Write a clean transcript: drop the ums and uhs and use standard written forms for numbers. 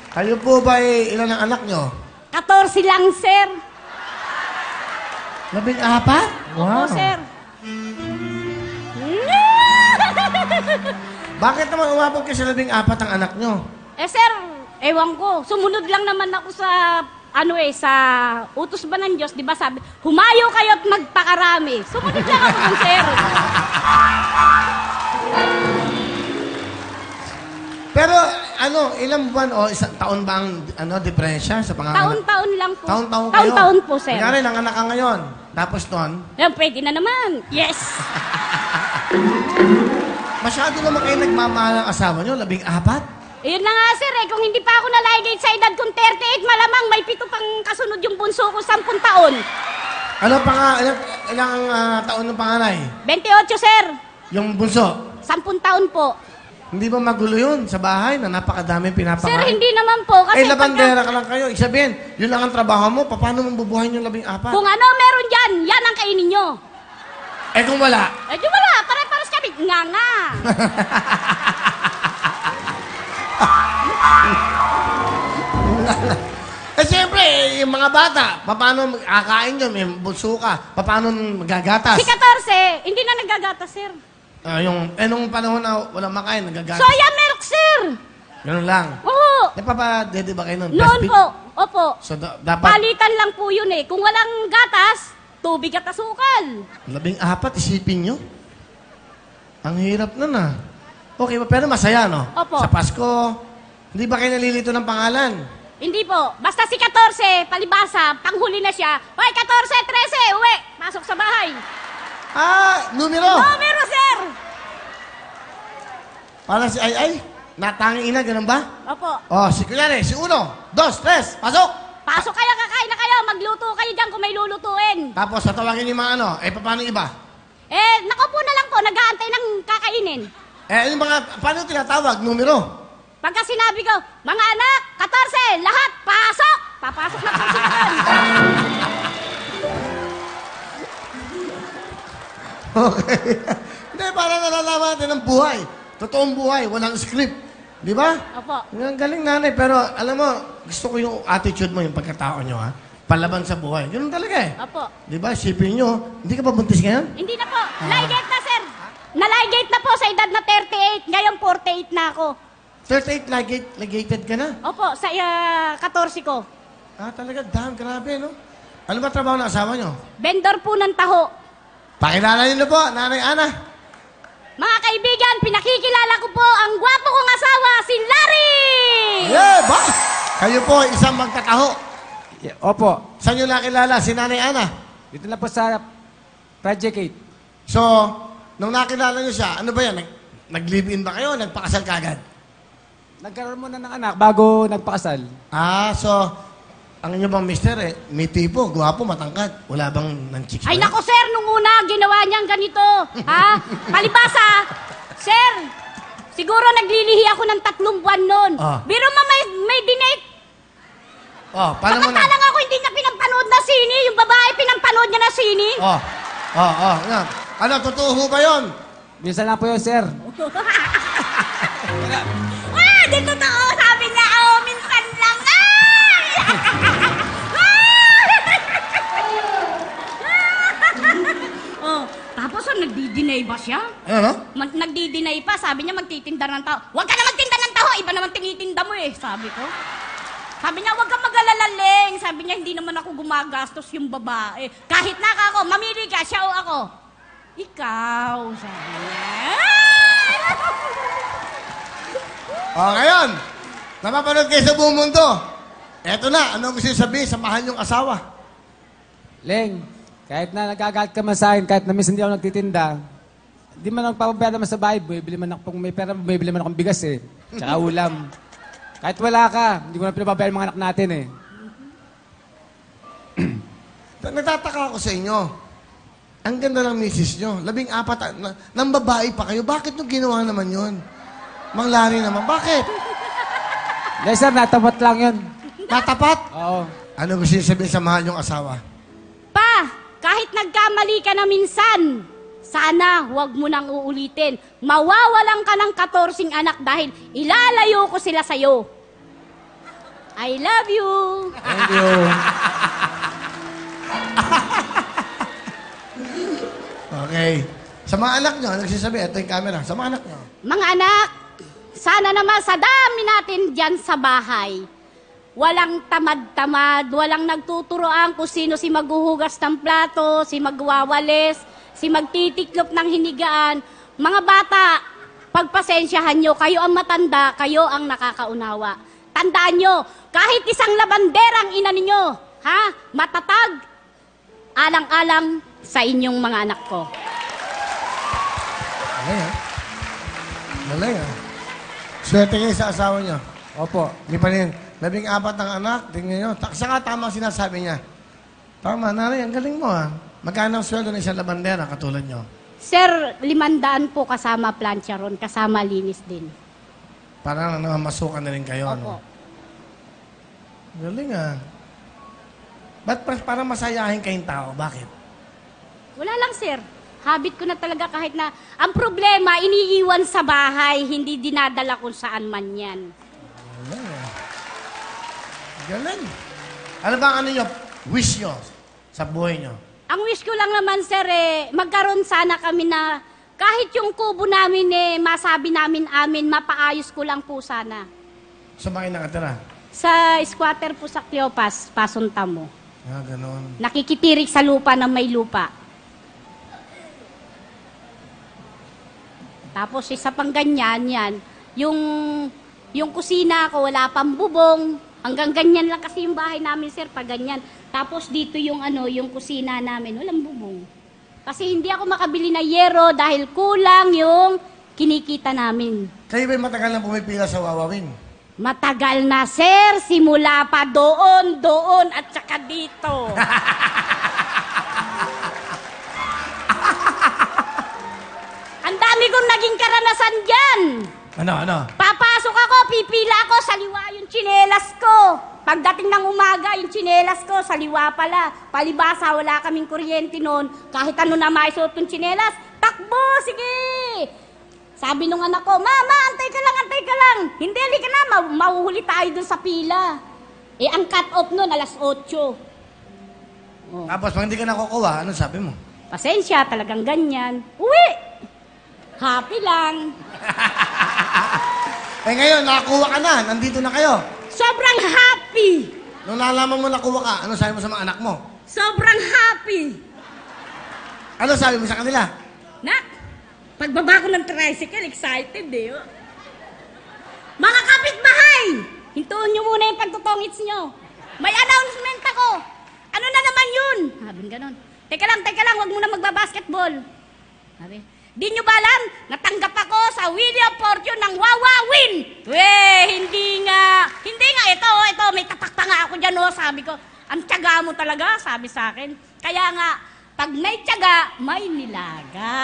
Kayo po ba ilan ang anak nyo? 14 lang, sir. 14? Opo, sir. Bakit naman umabot kayo sa 14 ang anak nyo? Sir, ewan ko. Sumunod lang naman ako sa, sa utos ba ng Diyos, di ba sabi, humayo kayo at magpakarami. Sumunod lang ako dun, sir. Pero, ilang buwan o isang taon ba ang diferensya sa panganganak? Taon-taon lang po. Taon-taon kayo? Taon-taon po, sir. Nangyari, nanganak ka ngayon. Tapos nun? Yan, pwede na naman. Yes. Masyado naman kayo nagmamahal ng asawa nyo, 14? Yun na nga, sir, Kung hindi pa ako naligate sa edad kong 38, malamang may 7 pang kasunod yung bunso ko, 10 taon. Ano pa nga, ilang taon ng panganay? 28, sir. Yung bunso? 10 taon po. Hindi ba magulo yun sa bahay na napakadaming pinapakain? Sir, hindi naman po. Kasi labandera ka lang kayo. Ibig sabihin, yun lang ang trabaho mo. Paano mong bubuhayin yung 14? Kung ano meron dyan, yan ang kainin nyo. Kung wala? Di wala. Pare-pares kami. Nga. Siyempre, yung mga bata, paano kakain nyo? May bunso ka. Paano magagatas? Si 14, hindi na nagagatas, sir. Nung panahon na walang makain, nagagatas. Soya milk, sir. Ganun lang. Oo. Nagpapadede ba kayo nun? Noon po. Opo. So, dapat... Palitan lang po yun eh. Kung walang gatas, tubig at asukal. 14, isipin nyo. Ang hirap nun ah. Okay, pero masaya, no? Opo. Sa Pasko, hindi ba kayo nalilito ng pangalan? Hindi po. Basta si 14, palibasa, panghuli na siya. Hoy, 14, 13, uwi. Pasok sa bahay. Numero. Numero, sir. Parang si Ay, natanging ina, ganun ba? Opo. Si kunyari, si 1, 2, 3, pasok! Pasok kayo, kakain na kayo. Magluto kayo dyan kung may lulutuin. Tapos, tatawagin yung mga paano yung iba? Nakaupo na lang po. Nag-aantay ng kakainin. Yung mga, paano tinatawag? Numero? Pagka sinabi ko, mga anak, 14, lahat, pasok! Papasok na po sila doon. Okay. Hindi, parang nalalaman natin ng buhay. Totoong buhay, walang script. Di ba? Opo. Ang galing, nanay. Pero, alam mo, gusto ko yung attitude mo, yung pagkatao nyo, ha? Palaban sa buhay. Ganun talaga eh. Opo. Di ba? Sipin nyo, hindi ka pa buntis ngayon? Hindi na po. Ligate na, sir. Naligate na po sa edad na 38. Ngayon, 48 na ako. 38, ligated ka na? Opo, sa 14 ko. Talaga, grabe, no? Ano ba trabaho ng asawa nyo? Vendor po ng taho. Pakilala niyo po, Nanay Ana. Mga kaibigan, pinakikilala ko po ang gwapo kong asawa, si Larry! Yeah, boss! Kayo po, isang magkataho. Yeah, opo. Saan nyo nakilala si Nanay Ana? Dito na po sa Project 8. So, nung nakilala nyo siya, ano ba yan? Nag-live-in ba kayo? Nagpakasal kagad? Nagkaroon muna ng anak bago nagpakasal. So, ang inyo bang mister may tipo, guwapo, matangkad. Wala bang nang-chicks? Ay nako sir, nung una, ginawa niyang ganito. Palibasa. Sir, siguro naglilihi ako ng 3 buwan nun. Biro mo may dinate. Paano mo na? Samantalang ako hindi niya pinampanood na sini. Yung babae pinampanood niya na sini. Yan. Ano, totoo ho ba yun? Minsan lang po yun, sir. Di totoo. Sabi niya, minsan lang. Tapos nagdi-deny ba siya? Ano? Nagdi-deny pa. Sabi niya magtitinda ng tao. Huwag ka na magtinda ng tao. Iba naman tinitinda mo eh. Sabi ko. Sabi niya, huwag kang mag-alala. Sabi niya, hindi naman ako gumagastos yung babae. Kahit naka ako, mamili ka, siya o ako. Ikaw, sabi niya. Ngayon, napapanood kayo sa buong mundo. Eto na, anong gusto nyo sabihin sa mahal nyong asawa? Leng, kahit na nagagalit ka man sa akin, kahit na minsan hindi ako nagtitinda, hindi man ako papabaya naman sa bahay, bibili man ako, kung may pera, bibili man akong bigas eh. Tsaka ulam. Kahit wala ka, hindi ko na pinababayaan mga anak natin eh. Nagtataka ako sa inyo. Ang ganda ng misis nyo. 14 ng babae pa kayo. Bakit nyo ginawa naman yun? Mang Larry naman. Bakit? Hindi sir, natapat lang yun. Natapat? Oo. Ano gusto nyo sabihin sa mahal nyong asawa? Pa, kahit nagkamali ka na minsan, sana huwag mo nang uulitin. Mawawalan ka ng 14 anak dahil ilalayo ko sila sa'yo. I love you. Thank you. Okay. Sa mga anak nyo, nagsasabi, ito yung camera. Sa mga anak nyo. Mga anak, sana naman sa dami natin dyan sa bahay, walang tamad-tamad, walang nagtuturoan kung sino si maghuhugas ng plato, si magwawalis, si magtitiklop ng hinigaan. Mga bata, pagpasensyahan nyo, kayo ang matanda, kayo ang nakakaunawa. Tandaan nyo, kahit isang labanderang ina ninyo, ha, matatag, alang-alang sa inyong mga anak ko. Galing, ha? Galing, ha? Swerte kayo sa asawa nyo. Opo. Hindi pa rin. 14 ng anak, tingnan nyo. Saka tama ang sinasabi niya. Tama, nanay, ang galing mo, ha? Magkano ang sweldo ng isang labandera, katulad nyo? Sir, 500 po kasama plancha ron, kasama linis din. Parang namamasukan na rin kayo, Opo. no? Galing, ha? Ba't parang masayahin kayong tao? Bakit? Wala lang, sir. Habit ko na talaga kahit na... Ang problema, iniiwan sa bahay, hindi dinadala kung saan man yan. Galing, ha? Galing. Ano ba ang ano nyo? Wish nyo sa buhay nyo? Ang wish ko lang naman, sir, magkaroon sana kami na kahit yung kubo namin, masabi namin mapaayos ko lang po sana. Sa mga nakatira? Sa squatter po sa Cleopas, Pasunta mo. Ah, ganon. Nakikitirik sa lupa ng may lupa. Tapos isa pang ganyan, yan. Yung kusina ko, wala pang bubong. Hanggang ganyan lang kasi yung bahay namin, sir, pag ganyan. Tapos dito yung yung kusina namin, walang bubong. Kasi hindi ako makabili na yero dahil kulang yung kinikita namin. Kayo ba'y matagal na pumipila sa Wawawin? Matagal na, sir. Simula pa doon, at saka dito. Ang dami kong naging karanasan dyan. Ano? Papasok ako, pipila ako, saliwa yung tsinelas ko. Pagdating ng umaga, yung tsinelas ko, saliwa pala. Palibasa, wala kaming kuryente noon. Kahit ano na maisuot yung tsinelas, takbo, sige! Sabi nung anak ko, Mama, antay ka lang. Hindi, halika na, mahuhuli tayo dun sa pila. Ang cut-off nun, alas 8. Tapos pag hindi ka nakukuha, ano sabi mo? Pasensya, talagang ganyan. Uwi! Happy lang. Ngayon, nakakuha ka na. Nandito na kayo. Sobrang happy. Nung nalaman mo nakuha ka, ano sabi mo sa mga anak mo? Sobrang happy. Ano sabi mo sa kanila? Nak, pagbaba ko ng tricycle, excited oh. Mga kapitbahay, hintuon nyo muna yung pagtutongits nyo. May announcement ako. Ano na naman yun? Sabi ganon. Teka lang, wag muna magbabasketball. Sabi, di nyo ba alam, natanggap ako sa Wheel of Fortune ng Wawawin. Hindi nga, ito, may tatak nga ako dyan sabi ko. Ang tiyaga mo talaga, sabi sa akin. Kaya nga, pag may tiyaga, may nilaga.